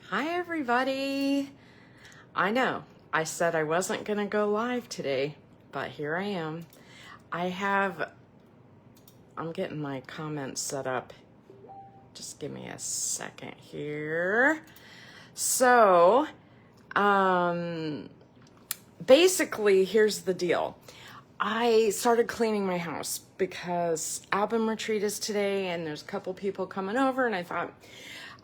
Hi everybody. I know I said I wasn't gonna go live today, but here I am. I'm getting my comments set up. Just give me a second here. So, basically here's the deal. I started cleaning my house because album retreat is today and there's a couple people coming over, and I thought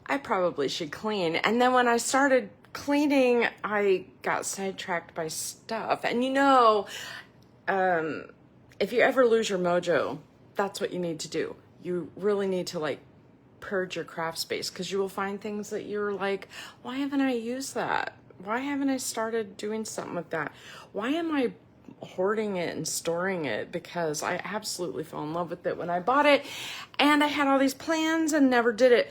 I probably should clean. And then when I started cleaning, I got sidetracked by stuff. And if you ever lose your mojo, that's what you need to do. You really need to purge your craft space, because you will find things that you're like, why haven't I used that? Why haven't I started doing something with that? Why am I hoarding it and storing it? Because I absolutely fell in love with it when I bought it, and I had all these plans and never did it.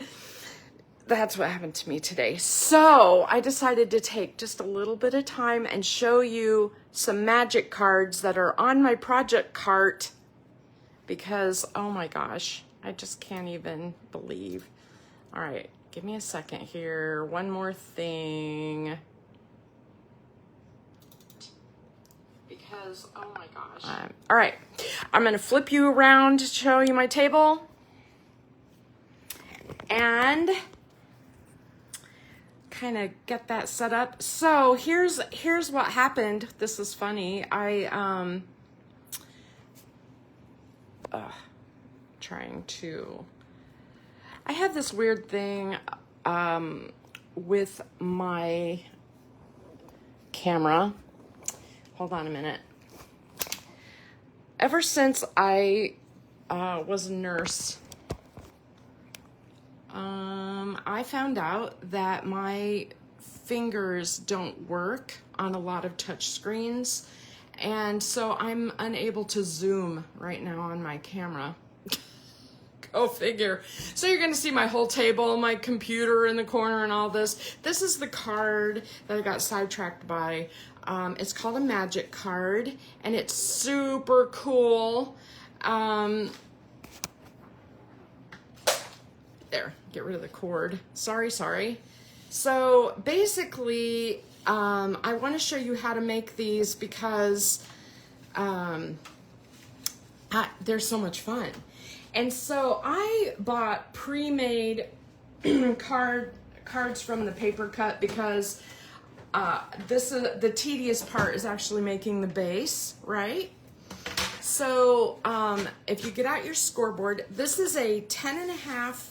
That's what happened to me today. So I decided to take just a little bit of time and show you some magic cards that are on my project cart, because, oh my gosh, I just can't even believe. All right, give me a second here. One more thing. Because, oh my gosh. All right, I'm gonna flip you around to show you my table. And kind of get that set up. So here's what happened. This is funny. I had this weird thing with my camera. Hold on a minute. Ever since I was a nurse, I found out that my fingers don't work on a lot of touch screens, and so I'm unable to zoom right now on my camera. Go figure. So you're gonna see my whole table, my computer in the corner and all this. This is the card that I got sidetracked by. It's called a magic card, and it's super cool. There, get rid of the cord. Sorry. So basically, I want to show you how to make these because they're so much fun. And so I bought pre-made cards from the paper cut, because the tedious part is actually making the base, right? So if you get out your scoreboard, this is a 10.5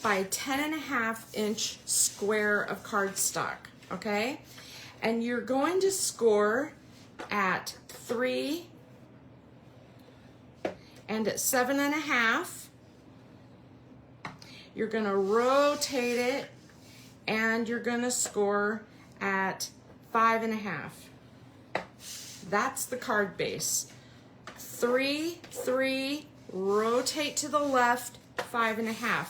by 10.5 inch square of cardstock, okay? And you're going to score at 3 and at 7.5. You're gonna rotate it, and you're gonna score at 5.5. That's the card base. 3, 3, rotate to the left, 5.5.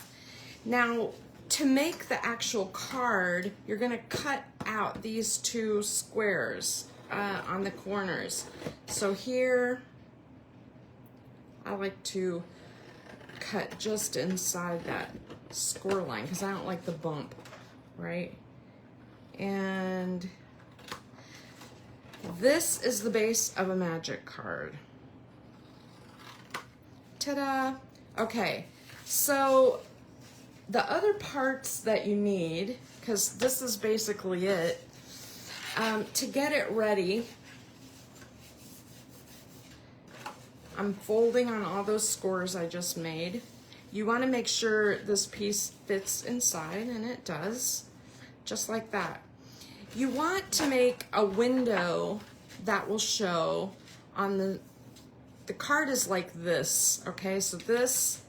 Now, to make the actual card, you're gonna cut out these two squares on the corners. So here, I like to cut just inside that score line because I don't like the bump, right? And this is the base of a magic card. Ta-da! Okay, so the other parts that you need, because this is basically it, to get it ready, I'm folding on all those scores I just made. You want to make sure this piece fits inside, and it does, just like that. You want to make a window that will show on the card is like this, okay? So this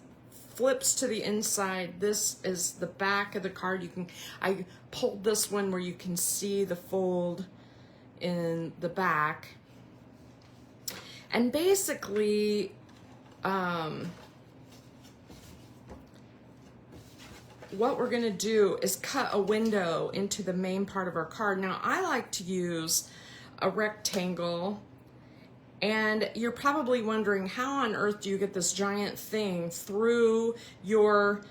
flips to the inside. This is the back of the card. I pulled this one where you can see the fold in the back. And basically, what we're gonna do is cut a window into the main part of our card. Now, I like to use a rectangle, and you're probably wondering, how on earth do you get this giant thing through your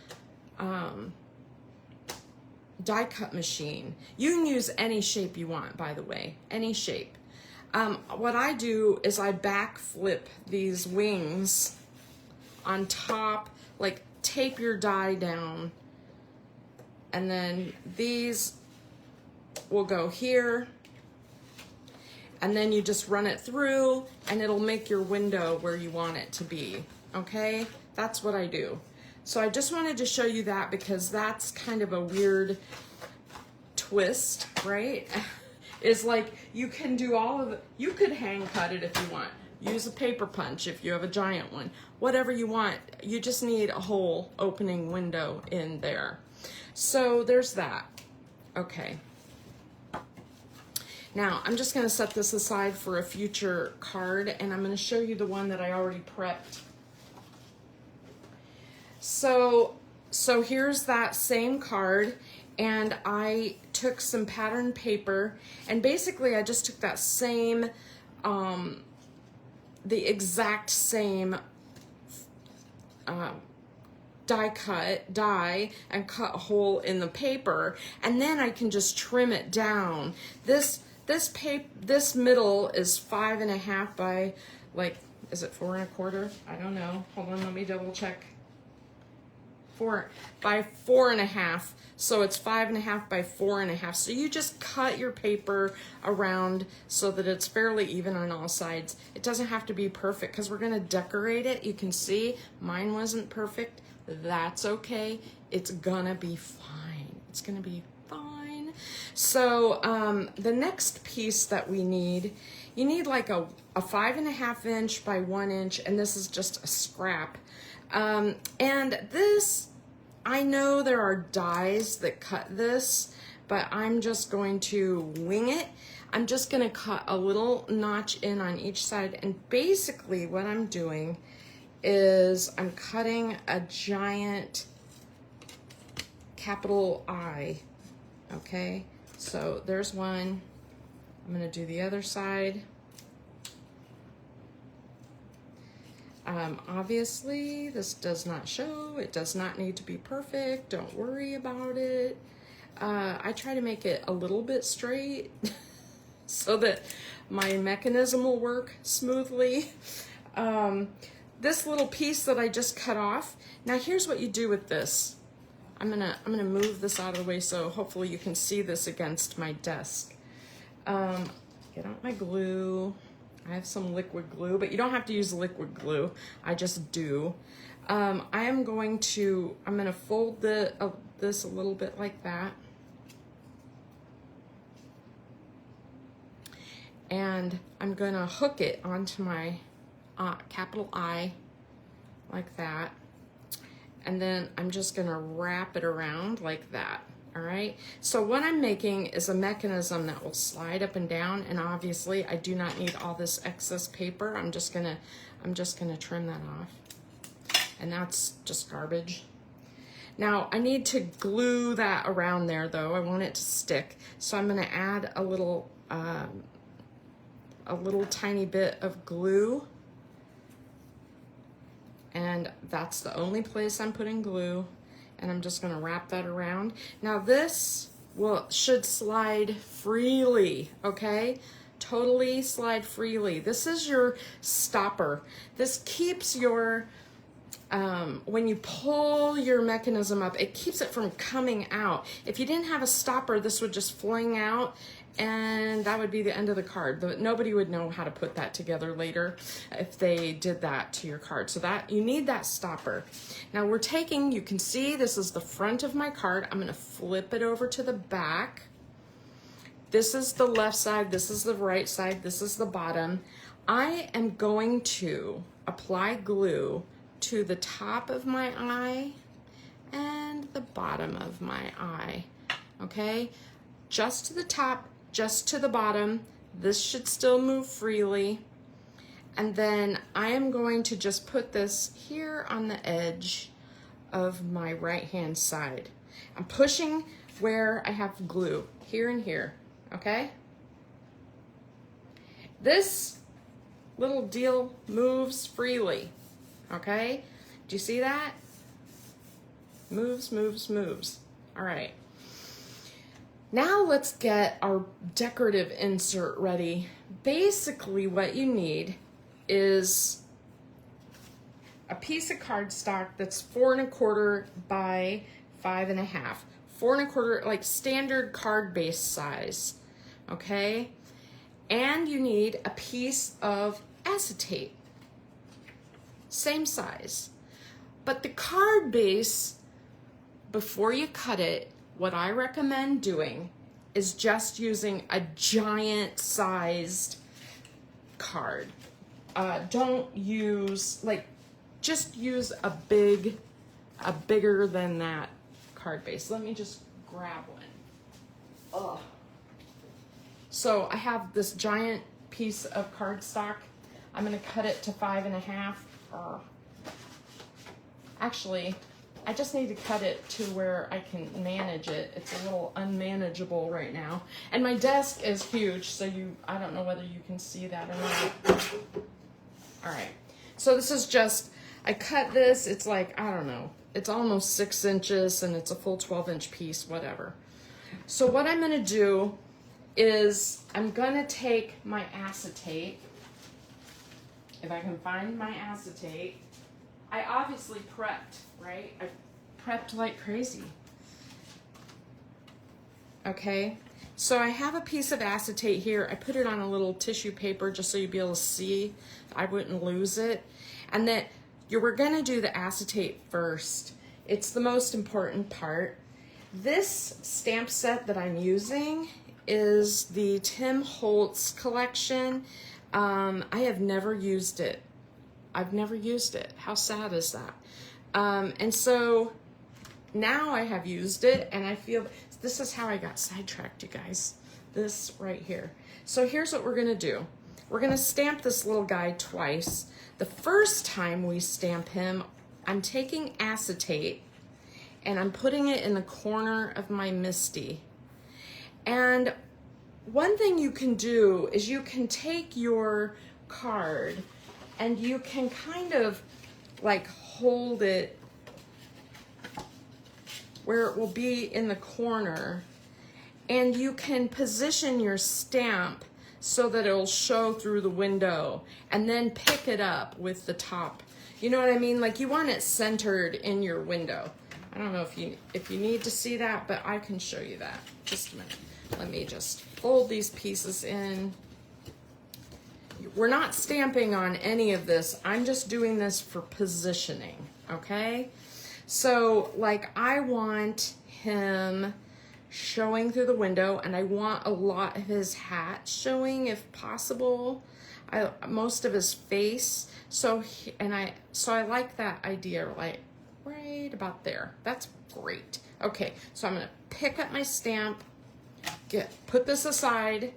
die cut machine. You can use any shape you want, by the way, any shape. What I do is I backflip these wings on top, like tape your die down, and then these will go here, and then you just run it through and it'll make your window where you want it to be, okay? That's what I do. So I just wanted to show you that because that's kind of a weird twist, right? Is like you can do all of it. You could hang cut it if you want. Use a paper punch if you have a giant one. Whatever you want. You just need a whole opening window in there. So there's that. Okay. Now I'm just going to set this aside for a future card, and I'm going to show you the one that I already prepped. So here's that same card, and I took some pattern paper, and basically I just took that same, the exact same die and cut a hole in the paper, and then I can just trim it down. This middle is 5.5 by, like, is it 4 1/4? I don't know. Hold on, let me double check. 4 by 4.5, so it's 5.5 by 4.5. So you just cut your paper around so that it's fairly even on all sides. It doesn't have to be perfect because we're going to decorate it. You can see mine wasn't perfect. That's okay. It's gonna be fine. It's gonna be fine. So the next piece that we need, you need like a 5.5 inch by 1 inch, and this is just a scrap. And this, I know there are dies that cut this, but I'm just going to wing it. I'm just going to cut a little notch in on each side, and basically what I'm doing is I'm cutting a giant capital I, okay? So there's one. I'm going to do the other side. Obviously, this does not show. It does not need to be perfect. Don't worry about it. I try to make it a little bit straight so that my mechanism will work smoothly. This little piece that I just cut off. Now here's what you do with this. I'm gonna move this out of the way so hopefully you can see this against my desk. Get out my glue. I have some liquid glue, but you don't have to use liquid glue. I just do. I'm gonna fold this a little bit like that. And I'm gonna hook it onto my capital I like that. And then I'm just gonna wrap it around like that. All right, so what I'm making is a mechanism that will slide up and down, and obviously I do not need all this excess paper. I'm just gonna trim that off, and that's just garbage. Now I need to glue that around there though. I want it to stick, so I'm gonna add a little tiny bit of glue, and that's the only place I'm putting glue. And I'm just gonna wrap that around. Now this should slide freely, okay? Totally slide freely. This is your stopper. This keeps your, when you pull your mechanism up, it keeps it from coming out. If you didn't have a stopper, this would just fling out, and that would be the end of the card. But nobody would know how to put that together later if they did that to your card. So that you need that stopper. Now we're taking, you can see this is the front of my card. I'm gonna flip it over to the back. This is the left side, this is the right side, this is the bottom. I am going to apply glue to the top of my eye and the bottom of my eye, okay? Just to the top, just to the bottom. This should still move freely. And then I am going to just put this here on the edge of my right hand side. I'm pushing where I have glue, here and here, okay? This little deal moves freely, okay? Do you see that? Moves, moves, moves. All right. Now let's get our decorative insert ready. Basically what you need is a piece of cardstock that's 4 1/4 by 5 1/2. 4 1/4, like standard card base size, okay? And you need a piece of acetate, same size. But the card base, before you cut it, what I recommend doing is just using a giant sized card. Don't use, like, just use a bigger than that card base. Let me just grab one. Ugh. So I have this giant piece of cardstock. I'm gonna cut it to 5 1/2. Actually, I just need to cut it to where I can manage it. It's a little unmanageable right now. And my desk is huge, so I don't know whether you can see that or not. All right, so this is just, I cut this, it's like, I don't know, it's almost 6 inches and it's a full 12-inch piece, whatever. So what I'm gonna do is I'm gonna take my acetate, if I can find my acetate. I obviously prepped, right? I prepped like crazy. Okay, so I have a piece of acetate here. I put it on a little tissue paper just so you'd be able to see. I wouldn't lose it. And that we're gonna do the acetate first. It's the most important part. This stamp set that I'm using is the Tim Holtz collection. I have never used it. I've never used it. How sad is that? And so now I have used it, and I feel this is how I got sidetracked, you guys. This right here. So here's what we're gonna do. We're gonna stamp this little guy twice. The first time we stamp him, I'm taking acetate and I'm putting it in the corner of my MISTI. And one thing you can do is you can take your card and you can kind of like hold it where it will be in the corner, and you can position your stamp so that it'll show through the window, and then pick it up with the top. You know what I mean? Like, you want it centered in your window. I don't know if you need to see that, but I can show you that. Just a minute. Let me just fold these pieces in. We're not stamping on any of this. I'm just doing this for positioning, okay? So, like, I want him showing through the window, and I want a lot of his hat showing if possible. Most of his face. So I like that idea, like right about there. That's great. Okay, so I'm gonna pick up my stamp, put this aside.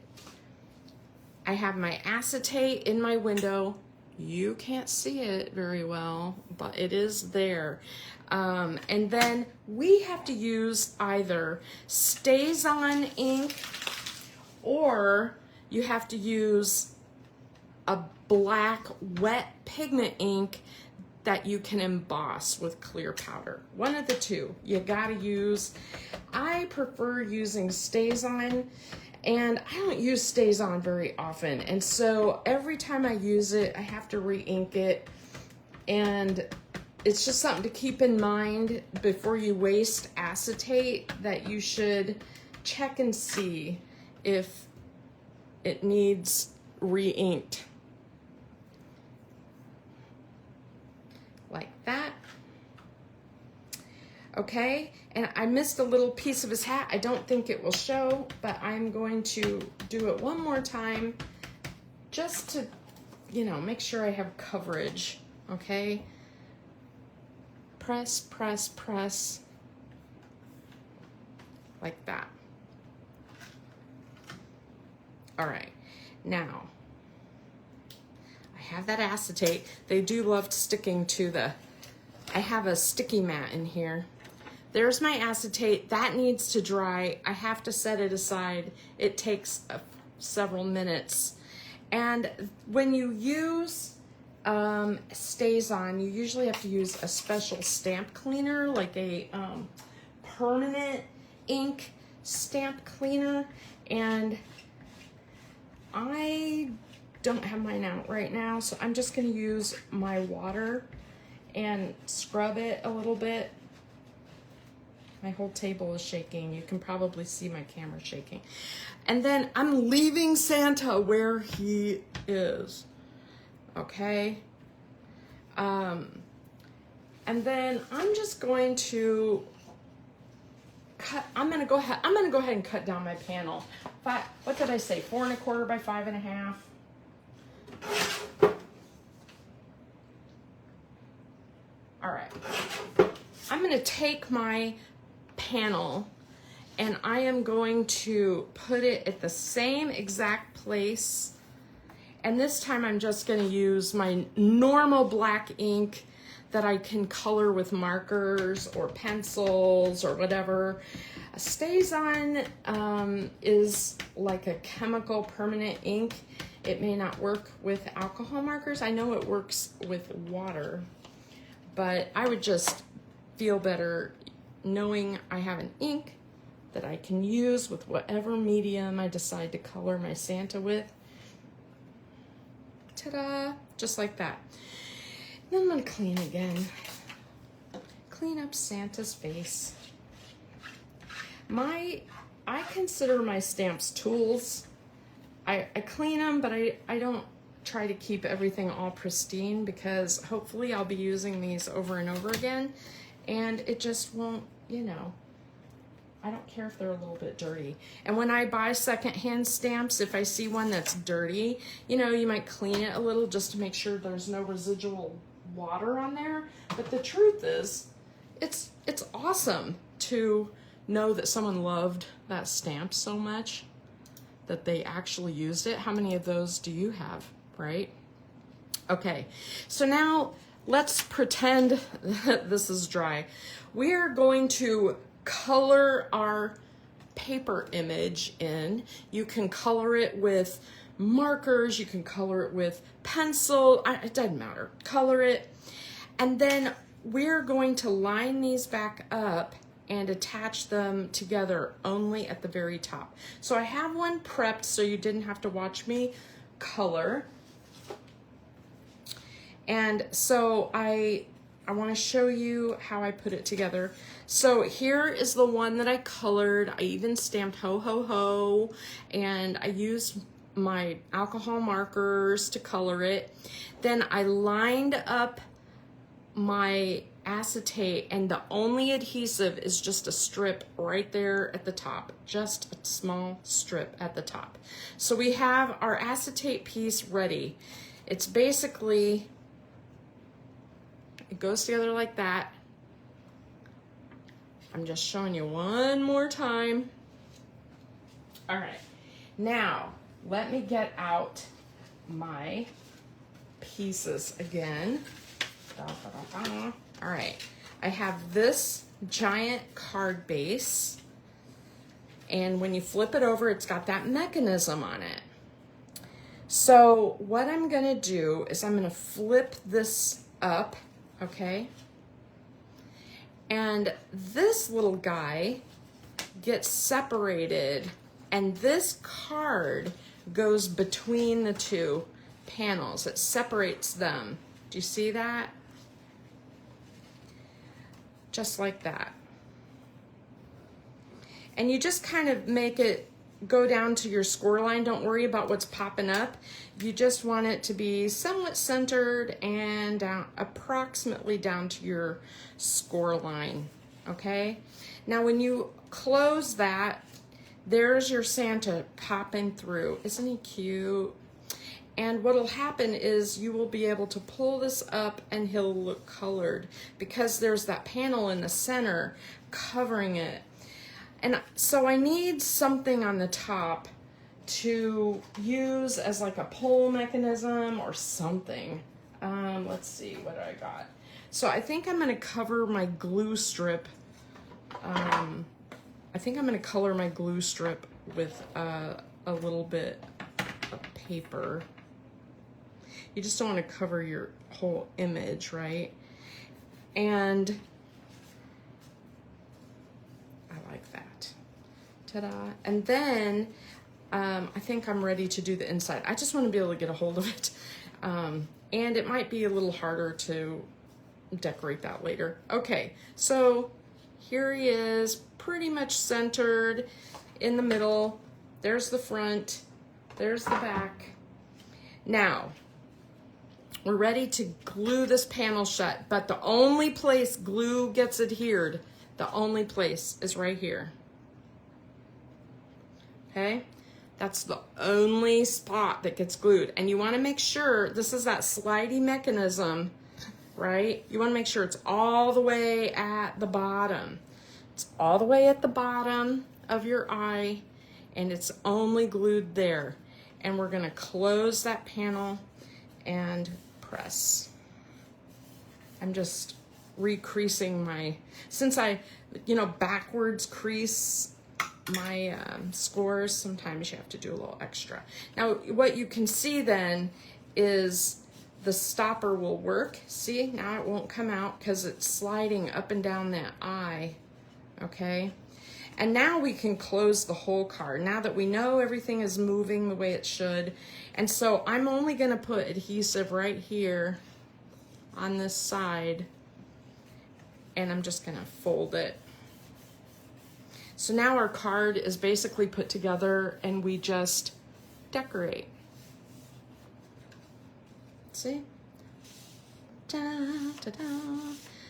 I have my acetate in my window. You can't see it very well, but it is there. And then we have to use either StazOn ink, or you have to use a black wet pigment ink that you can emboss with clear powder. One of the two. You gotta use. I prefer using StazOn. And I don't use StazOn very often. And so every time I use it, I have to re-ink it. And it's just something to keep in mind before you waste acetate, that you should check and see if it needs re-inked. Like that. Okay, and I missed a little piece of his hat. I don't think it will show, but I'm going to do it one more time just to, make sure I have coverage, okay? Press, press, press, like that. All right, now, I have that acetate. They do love sticking to I have a sticky mat in here. There's my acetate. That needs to dry. I have to set it aside. It takes several minutes. And when you use StazOn, you usually have to use a special stamp cleaner, like a permanent ink, stamp cleaner, and I don't have mine out right now, so I'm just going to use my water and scrub it a little bit. My whole table is shaking. You can probably see my camera shaking. And then I'm leaving Santa where he is. Okay? And then I'm just going to cut, I'm gonna go ahead and cut down my panel. What did I say? 4 1/4 by 5 1/2. All right. I'm gonna take my panel and I am going to put it at the same exact place. And this time I'm just gonna use my normal black ink that I can color with markers or pencils or whatever. StazOn is like a chemical permanent ink. It may not work with alcohol markers. I know it works with water, but I would just feel better knowing I have an ink that I can use with whatever medium I decide to color my Santa with. Ta-da! Just like that. Then I'm gonna clean again. Clean up Santa's face. I consider my stamps tools. I clean them, but I don't try to keep everything all pristine because hopefully I'll be using these over and over again, and it just won't, you know, I don't care if they're a little bit dirty. And when I buy secondhand stamps, if I see one that's dirty, you know, you might clean it a little just to make sure there's no residual water on there. But the truth is, it's awesome to know that someone loved that stamp so much that they actually used it. How many of those do you have, right? Okay, so now let's pretend that this is dry. We are going to color our paper image in. You can color it with markers, you can color it with pencil, it doesn't matter, color it. And then we're going to line these back up and attach them together only at the very top. So I have one prepped so you didn't have to watch me color. And so I want to show you how I put it together. So here is the one that I colored. I even stamped ho ho ho, and I used my alcohol markers to color it. Then I lined up my acetate, and the only adhesive is just a strip right there at the top, just a small strip at the top. So we have our acetate piece ready. It's basically, it goes together like that. I'm just showing you one more time. All right, now let me get out my pieces again. All right, I have this giant card base, and when you flip it over, it's got that mechanism on it. So what I'm gonna do is I'm gonna flip this up, okay? And this little guy gets separated, and this card goes between the two panels. It separates them. Do you see that? Just like that. And you just kind of make it go down to your score line. Don't worry about what's popping up. You just want it to be somewhat centered and down, approximately down to your score line, okay? Now when you close that, there's your Santa popping through. Isn't he cute? And what'll happen is you will be able to pull this up and he'll look colored because there's that panel in the center covering it. And so I need something on the top to use as like a pull mechanism or something. Let's see what I got. So I think I'm gonna cover my glue strip. I think I'm gonna color my glue strip with a little bit of paper. You just don't want to cover your whole image, right? And I like that. Ta-da. And then I think I'm ready to do the inside. I just want to be able to get a hold of it. And it might be a little harder to decorate that later. Okay, so here he is, pretty much centered in the middle. There's the front, there's the back. Now, we're ready to glue this panel shut, but the only place glue gets adhered, the only place is right here. Okay? That's the only spot that gets glued. And you want to make sure, this is that slidey mechanism, right? You want to make sure it's all the way at the bottom. It's all the way at the bottom of your eye, and it's only glued there. And we're going to close that panel and press. I'm just recreasing my, since I, backwards crease my scores, sometimes you have to do a little extra. Now, what you can see then is the stopper will work. See, now it won't come out because it's sliding up and down that eye, okay? And now we can close the whole card, now that we know everything is moving the way it should. And so I'm only gonna put adhesive right here on this side, and I'm just gonna fold it. So now our card is basically put together and we just decorate. See? Da, da, da.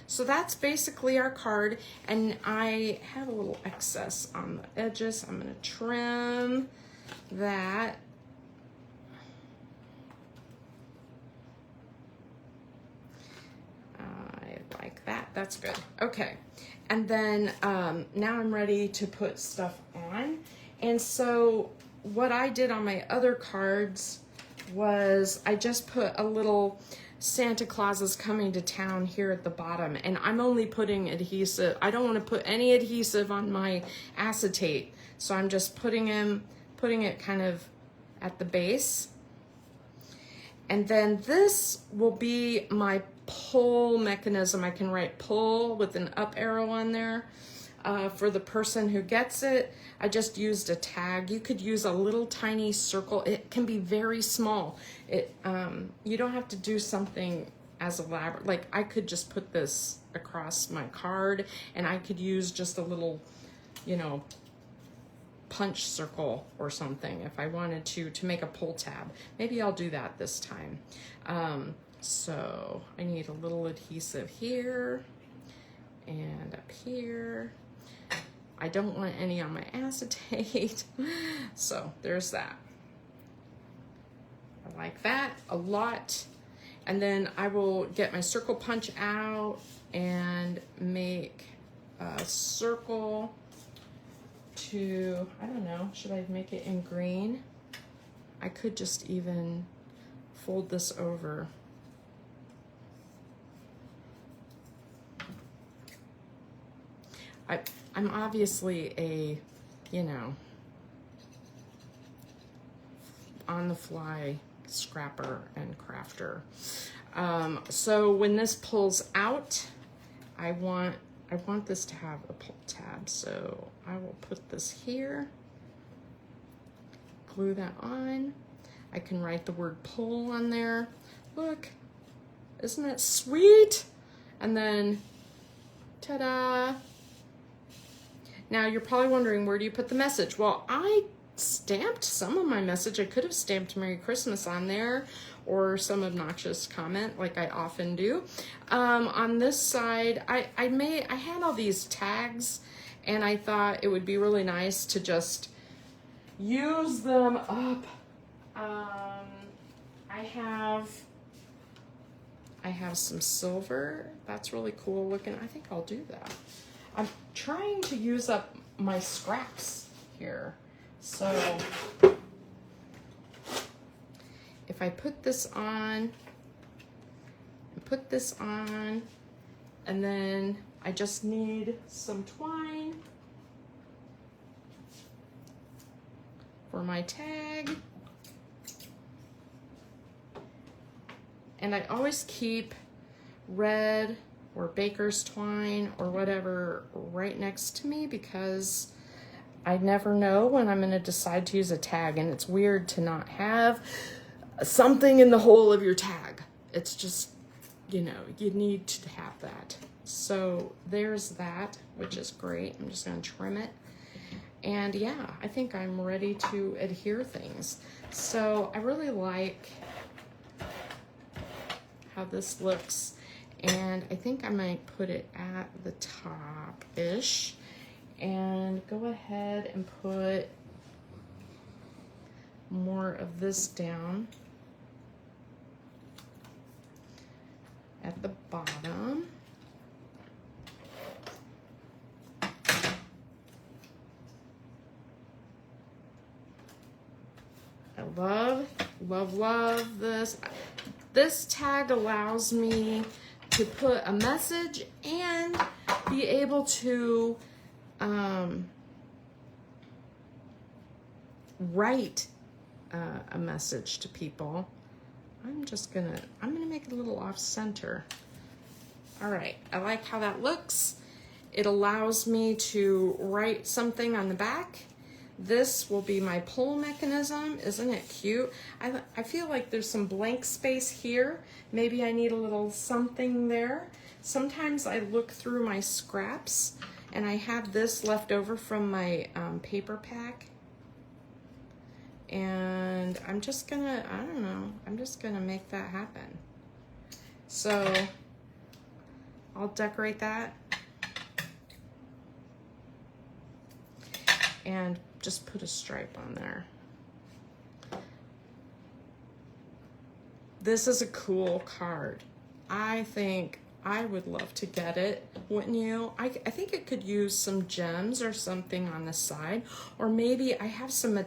So that's basically our card, and I have a little excess on the edges. I'm gonna trim that. I like that, that's good. Okay, and then now I'm ready to put stuff on. And so what I did on my other cards was I just put a little Santa Claus is coming to town here at the bottom, and I'm only putting adhesive. I don't want to put any adhesive on my acetate, so I'm just putting it kind of at the base. And then this will be my pull mechanism. I can write pull with an up arrow on there. For the person who gets it, I just used a tag. You could use a little tiny circle. It can be very small. You don't have to do something as elaborate. Like, I could just put this across my card, and I could use just a little, punch circle or something if I wanted to make a pull tab. Maybe I'll do that this time. So I need a little adhesive here and up here. I don't want any on my acetate. So there's that. I like that a lot. And then I will get my circle punch out and make a circle to, I don't know, should I make it in green? I could just even fold this over. I'm obviously a, on the fly scrapper and crafter. So when this pulls out, I want this to have a pull tab. So I will put this here, glue that on. I can write the word pull on there. Look, isn't that sweet? And then, ta-da. Now you're probably wondering, where do you put the message? Well, I stamped some of my message. I could have stamped Merry Christmas on there, or some obnoxious comment like I often do. On this side, I had all these tags, and I thought it would be really nice to just use them up. I have some silver. That's really cool looking. I think I'll do that. I'm trying to use up my scraps here. So if I put this on, and then I just need some twine for my tag. And I always keep red or baker's twine or whatever right next to me, because I never know when I'm going to decide to use a tag, and it's weird to not have something in the hole of your tag. It's just, you know, you need to have that. So there's that, which is great. I'm just going to trim it. And yeah, I think I'm ready to adhere things. So I really like how this looks. And I think I might put it at the top-ish. And go ahead and put more of this down at the bottom. I love this. This tag allows me to put a message and be able to write a message to people. I'm gonna make it a little off center. All right, I like how that looks. It allows me to write something on the back. This will be my pull mechanism. Isn't it cute? I feel like there's some blank space here. Maybe I need a little something there. Sometimes I look through my scraps and I have this left over from my paper pack. And I'm just gonna, I don't know, I'm just gonna make that happen. So I'll decorate that. And just put a stripe on there. This is a cool card. I think I would love to get it, wouldn't you? I think it could use some gems or something on the side, or maybe I have some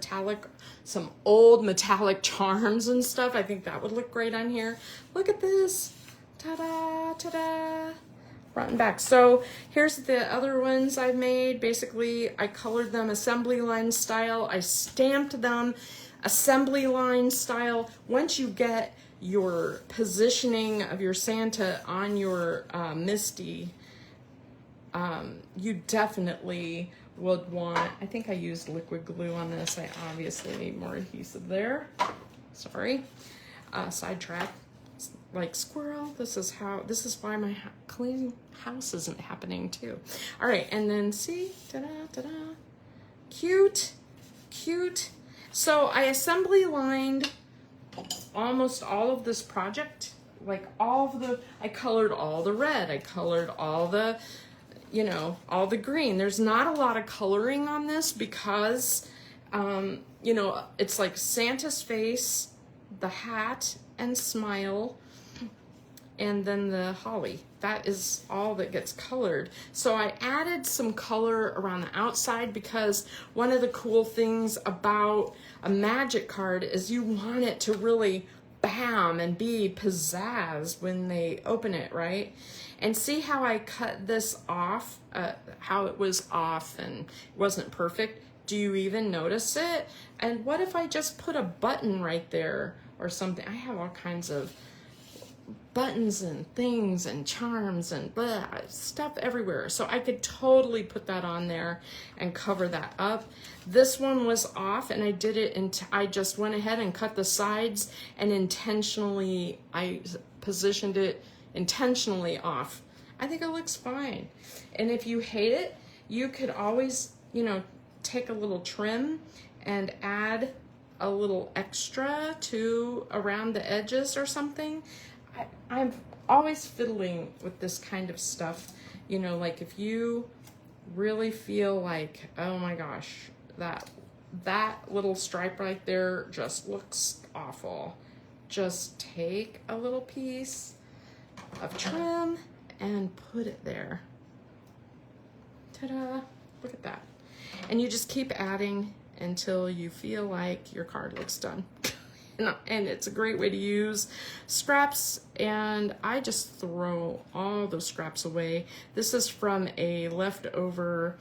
old metallic charms and stuff. I think that would look great on here. Look at this, ta-da, ta-da. Front and back. So here's the other ones I've made. Basically, I colored them assembly line style. I stamped them assembly line style. Once you get your positioning of your Santa on your Misty, you definitely would want, I think I used liquid glue on this. I obviously need more adhesive there. Sorry. Sidetrack. Like Squirrel, this is why my clean house isn't happening too. All right, and then see, ta-da, ta-da, cute, cute. So I assembly lined almost all of this project, like I colored all the red, I colored all the, you know, all the green. There's not a lot of coloring on this because, you know, it's like Santa's face, the hat and smile, and then the holly. That is all that gets colored. So I added some color around the outside because one of the cool things about a magic card is you want it to really bam and be pizzazz when they open it, right? And see how I cut this off, how it was off and wasn't perfect? Do you even notice it? And what if I just put a button right there or something? I have all kinds of buttons and things and charms and blah, stuff everywhere. So I could totally put that on there and cover that up. This one was off and I did it, I just went ahead and cut the sides and intentionally, I positioned it intentionally off. I think it looks fine. And if you hate it, you could always, you know, take a little trim and add a little extra to around the edges or something. I'm always fiddling with this kind of stuff, you know, like if you really feel like, oh my gosh, that little stripe right there just looks awful. Just take a little piece of trim and put it there. Ta-da, look at that. And you just keep adding until you feel like your card looks done. And it's a great way to use scraps, and I just throw all those scraps away. This is from a leftover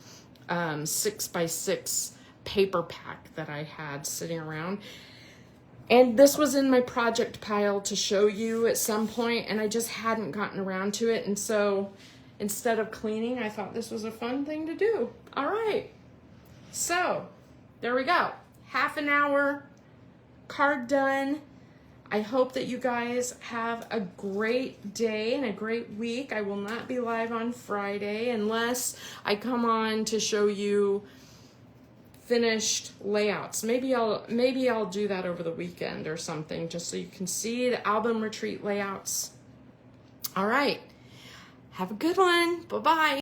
6x6 paper pack that I had sitting around. And this was in my project pile to show you at some point, and I just hadn't gotten around to it. And so instead of cleaning, I thought this was a fun thing to do. All right. So there we go. Half an hour card done. I hope that you guys have a great day and a great week. I will not be live on Friday unless I come on to show you finished layouts. Maybe I'll do that over the weekend or something, just so you can see the album retreat layouts. All right. Have a good one. Bye-bye.